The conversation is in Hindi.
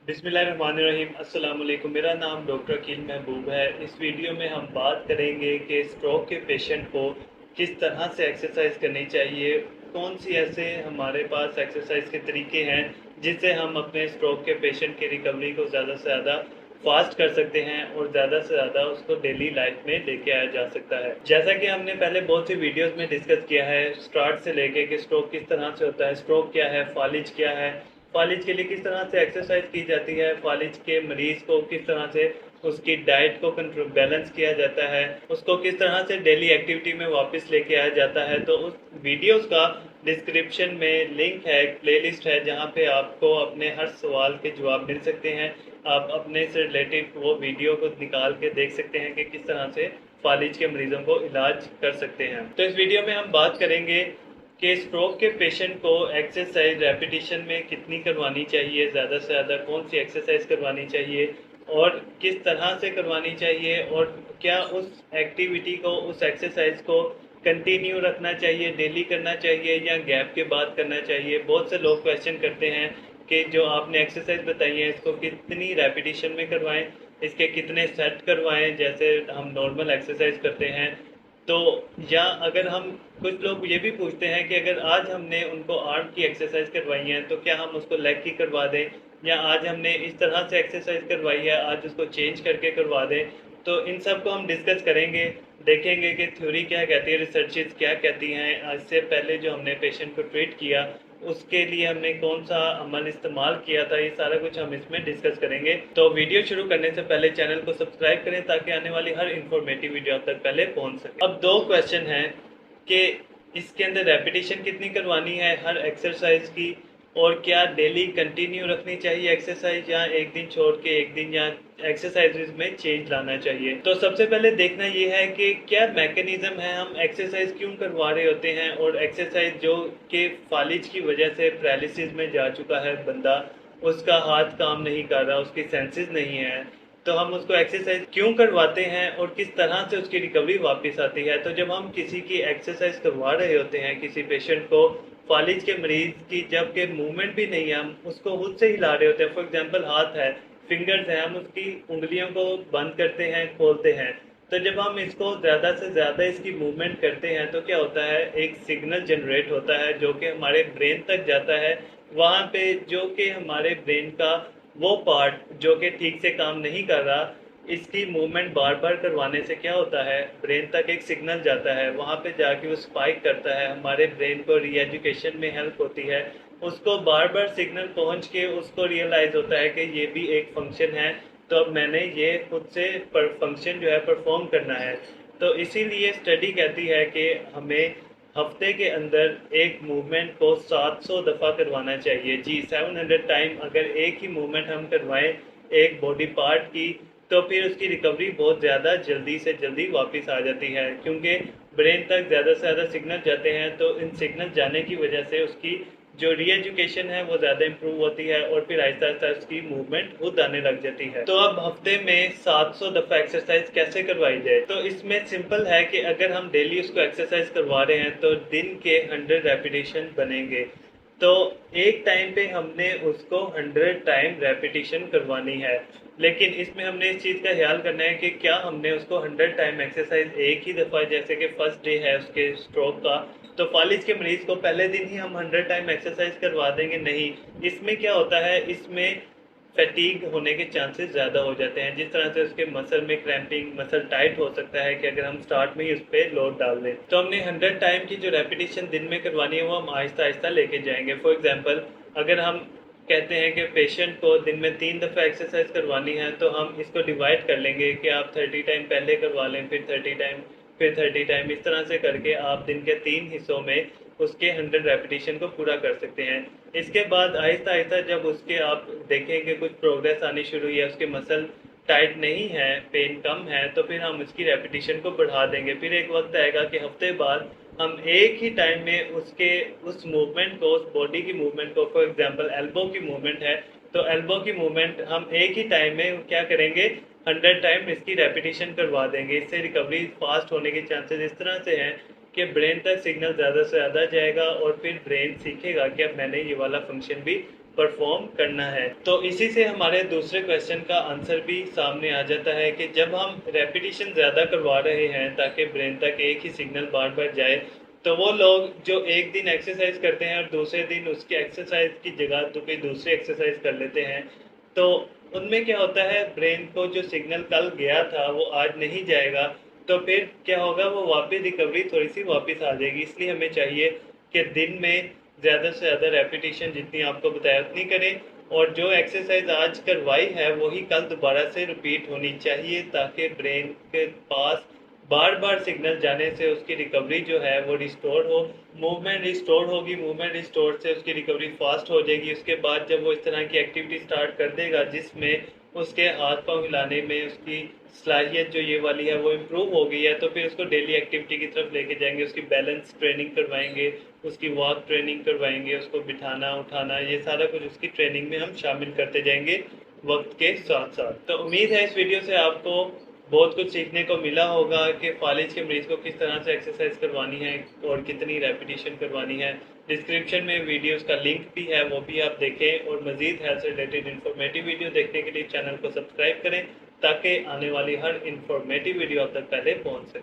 बिस्मिल्लाहिर्रहमानिर्रहीम। अस्सलाम वालेकुम। मेरा नाम डॉक्टर अकील महबूब है। इस वीडियो में हम बात करेंगे कि स्ट्रोक के पेशेंट को किस तरह से एक्सरसाइज करनी चाहिए, कौन सी ऐसे हमारे पास एक्सरसाइज के तरीके हैं जिससे हम अपने स्ट्रोक के पेशेंट की रिकवरी को ज़्यादा से ज़्यादा फास्ट कर सकते हैं और ज़्यादा से ज़्यादा उसको डेली लाइफ में लेके आया जा सकता है। जैसा कि हमने पहले बहुत सी वीडियोस में डिस्कस किया है स्टार्ट से लेके कि स्ट्रोक किस तरह से होता है, स्ट्रोक क्या है, फालिज क्या है, फालिज के लिए किस तरह से एक्सरसाइज की जाती है, फालिज के मरीज को किस तरह से उसकी डाइट को कंट्रोल बैलेंस किया जाता है, उसको किस तरह से डेली एक्टिविटी में वापस लेके आया जाता है। तो उस वीडियोस का डिस्क्रिप्शन में लिंक है, एक प्लेलिस्ट है जहां पे आपको अपने हर सवाल के जवाब मिल सकते हैं। आप अपने से रिलेटेड वो वीडियो को निकाल के देख सकते हैं कि किस तरह से फालिज के मरीजों को इलाज कर सकते हैं। तो इस वीडियो में हम बात करेंगे कि स्ट्रोक के पेशेंट को एक्सरसाइज रेपिटेशन में कितनी करवानी चाहिए, ज़्यादा से ज़्यादा कौन सी एक्सरसाइज करवानी चाहिए और किस तरह से करवानी चाहिए, और क्या उस एक्टिविटी को, उस एक्सरसाइज को कंटिन्यू रखना चाहिए, डेली करना चाहिए या गैप के बाद करना चाहिए। बहुत से लोग क्वेश्चन करते हैं कि जो आपने एक्सरसाइज बताई है इसको कितनी रेपिटेशन में करवाएं, इसके कितने सेट करवाएं जैसे हम नॉर्मल एक्सरसाइज करते हैं। तो या अगर हम, कुछ लोग ये भी पूछते हैं कि अगर आज हमने उनको आर्म की एक्सरसाइज करवाई है तो क्या हम उसको लेग की करवा दें, या आज हमने इस तरह से एक्सरसाइज करवाई है आज उसको चेंज करके करवा दें। तो इन सब को हम डिस्कस करेंगे, देखेंगे कि थ्योरी क्या कहती है, रिसर्चेज क्या कहती हैं। इससे पहले जो हमने पेशेंट को ट्रीट किया उसके लिए हमने कौन सा अमल इस्तेमाल किया था, ये सारा कुछ हम इसमें डिस्कस करेंगे। तो वीडियो शुरू करने से पहले चैनल को सब्सक्राइब करें ताकि आने वाली हर इन्फॉर्मेटिव वीडियो आप तक पहले पहुंच सके। अब दो क्वेश्चन हैं कि इसके अंदर रेपिटेशन कितनी करवानी है हर एक्सरसाइज की, और क्या डेली कंटिन्यू रखनी चाहिए एक्सरसाइज या एक दिन छोड़ के एक दिन या एक्सरसाइजेज में चेंज लाना चाहिए। तो सबसे पहले देखना ये है कि क्या मैकेनिज्म है, हम एक्सरसाइज क्यों करवा रहे होते हैं, और एक्सरसाइज जो कि फालिज की वजह से पैरालिसिस में जा चुका है बंदा, उसका हाथ काम नहीं कर रहा, उसकी सेंसेस नहीं है, तो हम उसको एक्सरसाइज क्यों करवाते हैं और किस तरह से उसकी रिकवरी वापस आती है। तो जब हम किसी की एक्सरसाइज करवा रहे होते हैं, किसी पेशेंट को, फालिज के मरीज की, जबकि मूवमेंट भी नहीं है, हम उसको खुद से हिला रहे होते हैं, फॉर एग्जांपल हाथ है, फिंगर्स है, हम उसकी उंगलियों को बंद करते हैं, खोलते हैं। तो जब हम इसको ज़्यादा से ज़्यादा इसकी मूवमेंट करते हैं तो क्या होता है, एक सिग्नल जनरेट होता है जो कि हमारे ब्रेन तक जाता है। वहाँ पे जो कि हमारे ब्रेन का वो पार्ट जो कि ठीक से काम नहीं कर रहा, इसकी मूवमेंट बार बार करवाने से क्या होता है, ब्रेन तक एक सिग्नल जाता है, वहाँ पे जाके वो स्पाइक करता है, हमारे ब्रेन को री एजुकेशन में हेल्प होती है। उसको बार बार सिग्नल पहुँच के उसको रियलाइज़ होता है कि ये भी एक फंक्शन है, तो अब मैंने ये खुद से पर फंक्शन जो है परफॉर्म करना है। तो इसीलिए स्टडी कहती है कि हमें हफ्ते के अंदर एक मूवमेंट को 700 दफ़ा करवाना चाहिए। जी, 700 टाइम अगर एक ही मूवमेंट हम करवाएं एक बॉडी पार्ट की, तो फिर उसकी रिकवरी बहुत ज़्यादा जल्दी से जल्दी वापस आ जाती है, क्योंकि ब्रेन तक ज़्यादा से ज़्यादा सिग्नल जाते हैं। तो इन सिग्नल जाने की वजह से उसकी जो री एजुकेशन है वो ज़्यादा इम्प्रूव होती है और फिर आहिस्ता आहिस्ता उसकी मूवमेंट खुद आने लग जाती है। तो अब हफ्ते में 700 दफ़ा एक्सरसाइज कैसे करवाई जाए, तो इसमें सिंपल है कि अगर हम डेली उसको एक्सरसाइज करवा रहे हैं तो दिन के 100 रेपिटेशन बनेंगे। तो एक टाइम पे हमने उसको 100 टाइम रेपिटेशन करवानी है, लेकिन इसमें हमने इस चीज़ का ख्याल करना है कि क्या हमने उसको 100 टाइम एक्सरसाइज एक ही दफ़ा, जैसे कि फर्स्ट डे है उसके स्ट्रोक का, तो फालिज के मरीज को पहले दिन ही हम 100 टाइम एक्सरसाइज करवा देंगे, नहीं। इसमें क्या होता है, इसमें फैटीग होने के चांसेस ज़्यादा हो जाते हैं, जिस तरह से उसके मसल में क्रैम्पिंग, मसल टाइट हो सकता है कि अगर हम स्टार्ट में ही उस पर लोड डाल दें। तो हमने 100 टाइम की जो रेपिटेशन दिन में करवानी है वो हम आहिस्ता आहिस्ता लेके जाएंगे। फॉर एग्जांपल अगर हम कहते हैं कि पेशेंट को दिन में 3 दफ़ा एक्सरसाइज करवानी है, तो हम इसको डिवाइड कर लेंगे कि आप 30 टाइम पहले करवा लें, फिर 30 टाइम, फिर 30 टाइम, इस तरह से करके आप दिन के 3 हिस्सों में उसके 100 रेपिटेशन को पूरा कर सकते हैं। इसके बाद आहिस्ता आहिस्ता जब उसके आप देखेंगे कुछ प्रोग्रेस आनी शुरू हुई है, उसके मसल टाइट नहीं है, पेन कम है, तो फिर हम उसकी रेपिटेशन को बढ़ा देंगे। फिर एक वक्त आएगा कि हफ्ते बाद हम एक ही टाइम में उसके उस मूवमेंट को, उस बॉडी की मूवमेंट को, फॉर एग्जांपल एल्बो की मूवमेंट है तो एल्बो की मूवमेंट हम एक ही टाइम में क्या करेंगे, 100 टाइम इसकी रेपिटेशन करवा देंगे। इससे रिकवरी फास्ट होने के चांसेस इस तरह से हैं कि ब्रेन तक सिग्नल ज़्यादा से ज़्यादा जाएगा और फिर ब्रेन सीखेगा कि अब मैंने ये वाला फंक्शन भी परफॉर्म करना है। तो इसी से हमारे दूसरे क्वेश्चन का आंसर भी सामने आ जाता है कि जब हम रेपिटेशन ज़्यादा करवा रहे हैं ताकि ब्रेन तक एक ही सिग्नल बार बार जाए, तो वो लोग जो एक दिन एक्सरसाइज करते हैं और दूसरे दिन उसकी एक्सरसाइज की जगह तो कोई दूसरी एक्सरसाइज कर लेते हैं, तो उनमें क्या होता है, ब्रेन को जो सिग्नल कल गया था वो आज नहीं जाएगा। तो फिर क्या होगा, वो वापस रिकवरी थोड़ी सी वापस आ जाएगी। इसलिए हमें चाहिए कि दिन में ज़्यादा से ज़्यादा रेपिटेशन जितनी आपको बताया उतनी करें, और जो एक्सरसाइज आज करवाई है वही कल दोबारा से रिपीट होनी चाहिए, ताकि ब्रेन के पास बार बार सिग्नल जाने से उसकी रिकवरी जो है वो रिस्टोर हो। मूवमेंट रिस्टोर होगी, मूवमेंट रिस्टोर से उसकी रिकवरी फास्ट हो जाएगी। उसके बाद जब वो इस तरह की एक्टिविटी स्टार्ट कर देगा जिसमें उसके हाथ पांव हिलाने में उसकी सलाहियत जो ये वाली है वो इम्प्रूव हो गई है, तो फिर उसको डेली एक्टिविटी की तरफ लेके जाएंगे, उसकी बैलेंस ट्रेनिंग करवाएंगे, उसकी वॉक ट्रेनिंग करवाएंगे, उसको बिठाना उठाना ये सारा कुछ उसकी ट्रेनिंग में हम शामिल करते जाएंगे वक्त के साथ साथ। तो उम्मीद है इस वीडियो से आपको बहुत कुछ सीखने को मिला होगा कि फालिज के मरीज को किस तरह से एक्सरसाइज करवानी है और कितनी रेपिटेशन करवानी है। डिस्क्रिप्शन में वीडियोस का लिंक भी है, वो भी आप देखें, और मजीद हेल्थ से रिलेटेड इन्फॉर्मेटिव वीडियो देखने के लिए चैनल को सब्सक्राइब करें ताकि आने वाली हर इन्फॉर्मेटिव वीडियो आप तक पहले पहुंच सके।